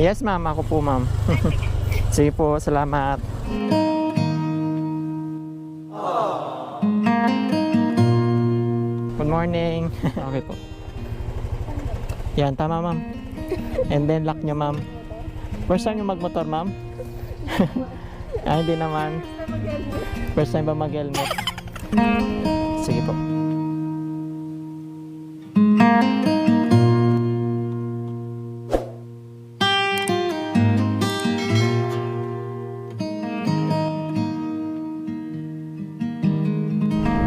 Yes ma'am, ako po ma'am. Sige po, salamat. Good morning. Okay po. Yan, tama ma'am. And then lock nyo ma'am. First time nyo magmotor ma'am? Hindi naman. First time ba mag-helmet? Sige po.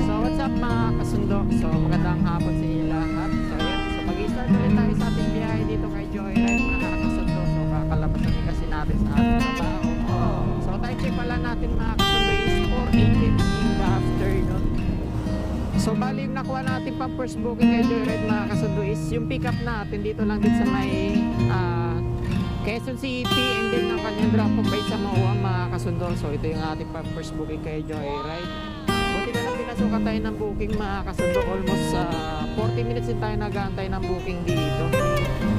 So what's up mga kasundo? So magandang hapon sa inyo lahat. So yan, so mag-i-start ulit tayo sa ating biyahe dito kay Joyride mga kasundo. So kakalabas natin kasi natin sa ating trabaho. So time check pala natin mga kasundo is 4:18 in the afternoon. So bali yung nakuha natin pang first booking kay Joyride mga kasundo is yung pick up natin dito lang din sa may Quezon City, and then ang kanyang drop off ay sa Mauwa mga kasundo. So ito yung ating pang first booking kay Joyride. Buti na lang pinasukan tayo ng booking mga kasundo. Almost 40 minutes din tayo nag-aantay ng booking dito.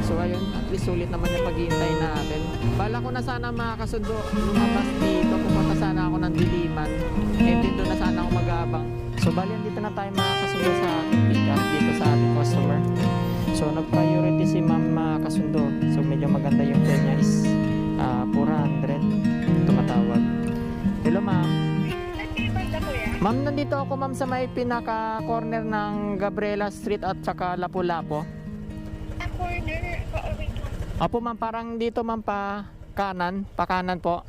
So ayun, at least sulit naman yung paghihintay natin. Bala ko na sana mga kasundo lumabas dito, pupunta sana ako ng Diliman, and then doon na sana ako mag-aabang. So bali dito na tayo mga kasundo sa ating pick up dito sa ating customer. So nag-priority si ma'am mga kasundo. So medyo maganda yung fare niya is 400 tumatawag. Hello ma'am. Ma'am, nandito ako ma'am sa may pinaka-corner ng Gabriela Street at saka Lapu-Lapu. Corner? Opo ma'am, parang dito ma'am pa kanan po.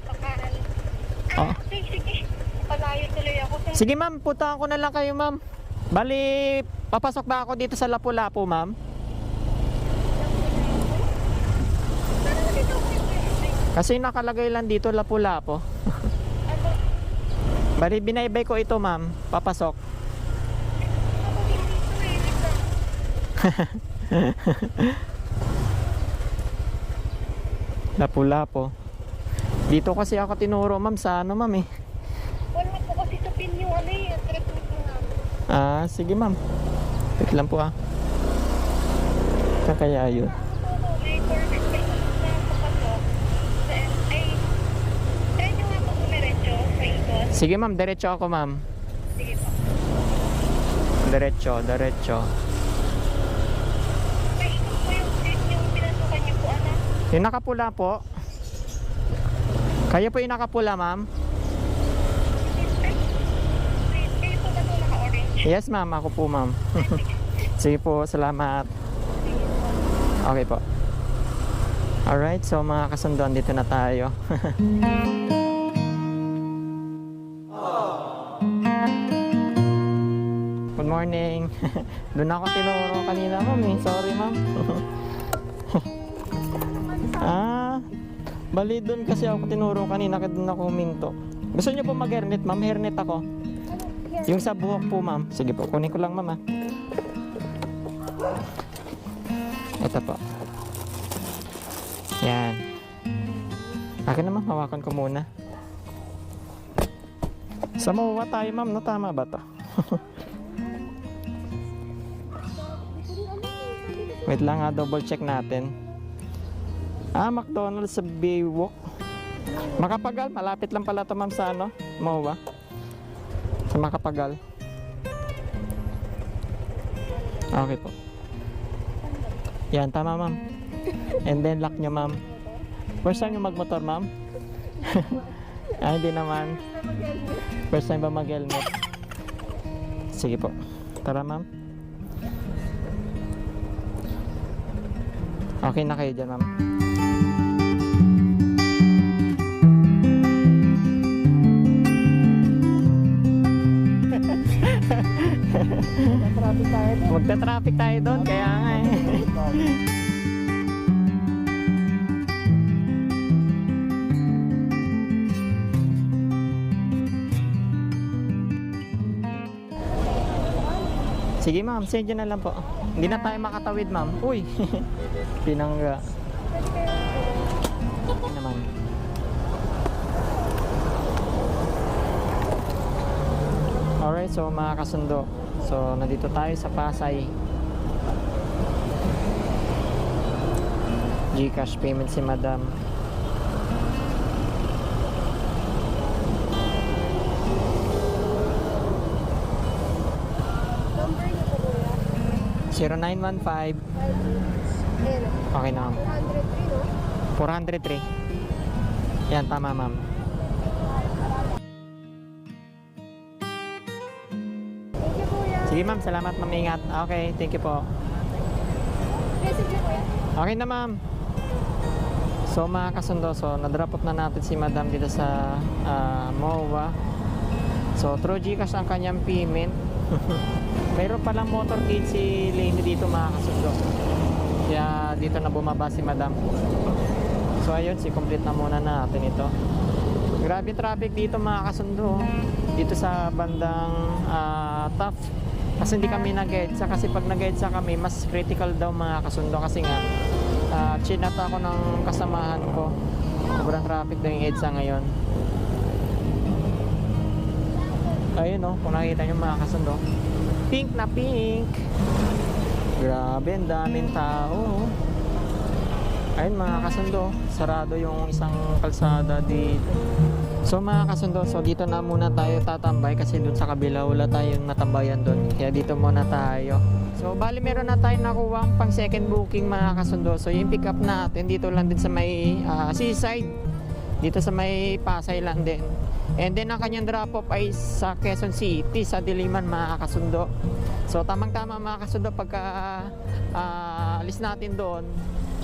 Pakahan. Oh. Sige. Palayo tuloy ako. Sige ma'am, punta ko na lang kayo ma'am. Bali, papasok ba ako dito sa Lapu-Lapu ma'am? Kasi nakalagay lang dito Lapu-Lapu. Bali, binaybay ko ito ma'am, papasok. Lapu-Lapu. Dito kasi ako tinuro ma'am sa ano ma'am eh. Wala po kasi sa pin yung ano eh. Address mo namin. Sige ma'am. Wait lang po Kaya yun. May corner pa na papasok. Ay, try nyo nga po kumiretso sa ikot. Sige ma'am, diretso ako ma'am. Sige po. Diretso. May ikot po yung street yung pinasukan nyo po, ano? Yung nakapula po. Kaya po yung nakapula ma'am? Ay, kayo po ba ito naka-orange? Yes ma'am, ako po ma'am. Sige po, salamat. Okay po. Alright, so mga kasunduan, dito na tayo. Good morning. Doon ako tinuro kanina ma'am eh. Sorry ma'am. Bali doon kasi ako tinuro kanina, kaya doon ako huminto. Gusto niyo po mag-hairnet ma'am? Hairnet ako. Yung sa buhok po ma'am. Sige po, kunin ko lang ma'am. Ito po. Yan. Akin naman, hawakan ko muna. Sa Mauwa tayo ma'am, no? Tama ba to? Wait lang double check natin. McDonald's sa Baywalk. Makapagal, malapit lang pala to ma'am sa ano, Mauwa. Sa Makapagal. Okay po. Yan, tama ma'am. And then lock nyo ma'am. First time nyo magmotor ma'am? Hindi naman. First time ba mag-helmet? Sige po. Tara ma'am. Okay na kayo dyan ma'am. Magta-traffic tayo doon, kaya nga eh. Sige ma'am, send nyo na lang po. Hindi na tayo makatawid ma'am. Uy, pinangga. Hindi naman. Alright, so mga kasundo. So, nandito tayo sa Pasay GCash payment si madam. Number niyo po kuya? 0915. 5 Ayan. Okay na ma'am. 403 no? 403. Yan, tama ma'am. Thank you kuya. Sige ma'am, salamat ma'am. Ingat. Okay, thank you po. Message niyo kuya. Okay na ma'am. So mga kasundo, so na-drop off na natin si madam dito sa MOA. So through GCash ang kanyang payment. Mayroon palang motorcade si Lane dito mga kasundo. Kaya dito na bumaba si madam. So ayun, si-complete na muna natin ito. Grabe traffic dito mga kasundo. Dito sa bandang Taft. Kasi hindi kami nag-EDSA. Kasi pag nag-EDSA kami, mas critical daw mga kasundo. Kasi nga, chinat ako ng kasamahan ko. Sobrang traffic daw yung EDSA ngayon. Ayun o, kung nakita nyo mga kasundo. Pink na pink. Grabe, ang daming tao. Ayun mga kasundo, sarado yung isang kalsada dito. So mga kasundo, so dito na muna tayo tatambay kasi dun sa kabila wala tayong natambayan dun. Kaya dito muna tayo. So bali meron na tayong nakuwang pang second booking mga kasundo. So yung pick up natin dito lang din sa may seaside. Dito sa may Pasay lang din. And then ang kanyang drop off ay sa Quezon City, sa Diliman mga kasundo. So tamang tama mga kasundo pagka alis natin doon,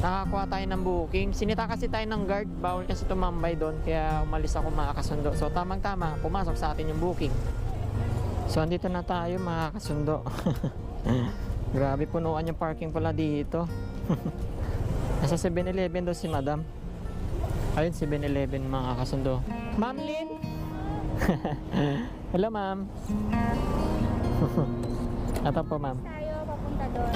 nakakuha tayo ng booking. Sinita kasi tayo ng guard, bawal kasi tumambay doon, kaya umalis ako mga kasundo. So tamang tama, pumasok sa atin yung booking. So andito na tayo mga kasundo. Grabe, punuan yung parking pala dito. Nasa 7-Eleven doon si madam. Ayun, 7-Eleven mga kasundo. Ma'am Lynn? Hello ma'am. Ito po ma'am. Tayo, papunta doon.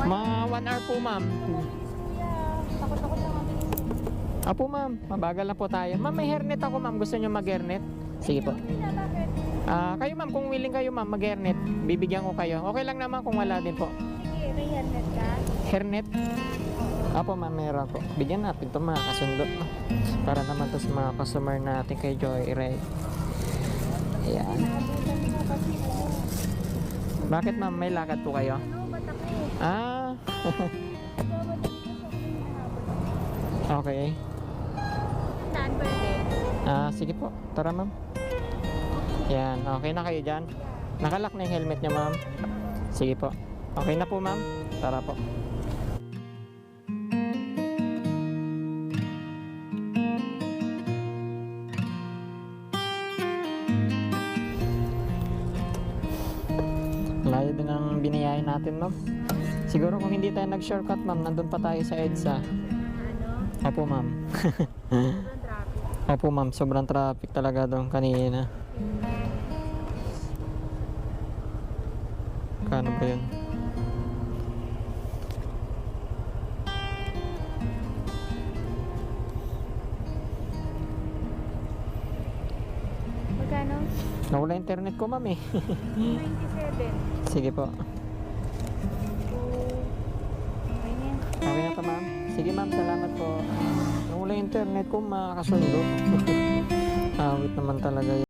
Mga 1 hour po ma'am. Kuya, takot-takot lang kami. Apo ma'am, mabagal na po tayo. Ma'am, may hairnet ako ma'am. Gusto nyo mag-hairnet? Sige po. Kuya, bakit? Kayo ma'am, kung willing kayo ma'am mag-hairnet, bibigyan ko kayo. Okay lang naman kung wala din po. Sige, may helmet ka? Hairnet? Apo ma'am, meron po. Bigyan natin ito mga kasundo. Para naman to sa mga customer natin kay Joyride. Ayan. Nakabutan mo kasi ano. Bakit ma'am, may lakad po kayo? Ano, ba't ako? Ah, okay. Saan pwede? Sige po. Tara ma'am. Yan, okay na kayo dyan? Nakalock na yung helmet niya ma'am. Sige po. Okay na po ma'am. Tara po. Layo din ang biniyahin natin ma'am. Siguro kung hindi tayo nag-shortcut ma'am, nandun pa tayo sa EDSA. Ano? Opo ma'am. Sobrang traffic. Opo ma'am, sobrang traffic talaga doon kanina. Kano ba yun? Magkano? Nawala internet ko ma'am eh. 27. Sige po. Okay na yan. Okay na to ma'am. Sige ma'am, salamat po. Nawala internet ko, makakasundo. Awit naman talaga yun.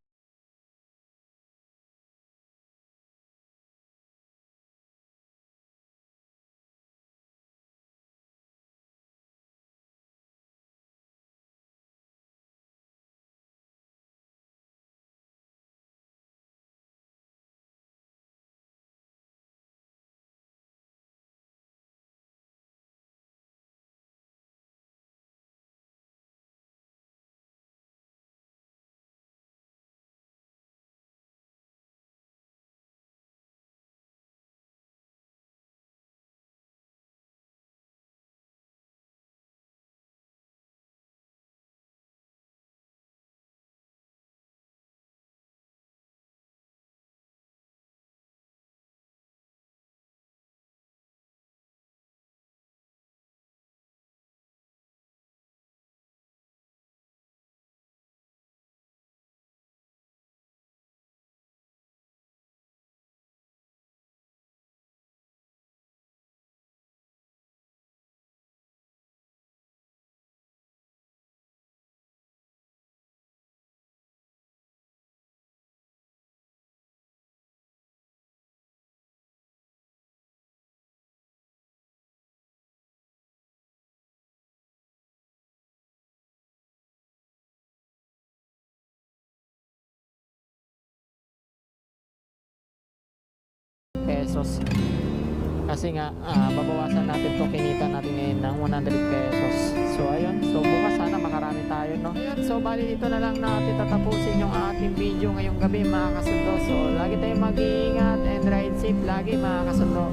pesos. Kasi nga, babawasan natin to kinita natin ngayon ng 100 pesos. So, ayun. So, bukas sana makarami tayo, no? Ayun. So, bali dito na lang natin tatapusin yung ating video ngayong gabi, mga kasundo. So, lagi tayong mag-iingat and ride safe lagi, mga kasundo.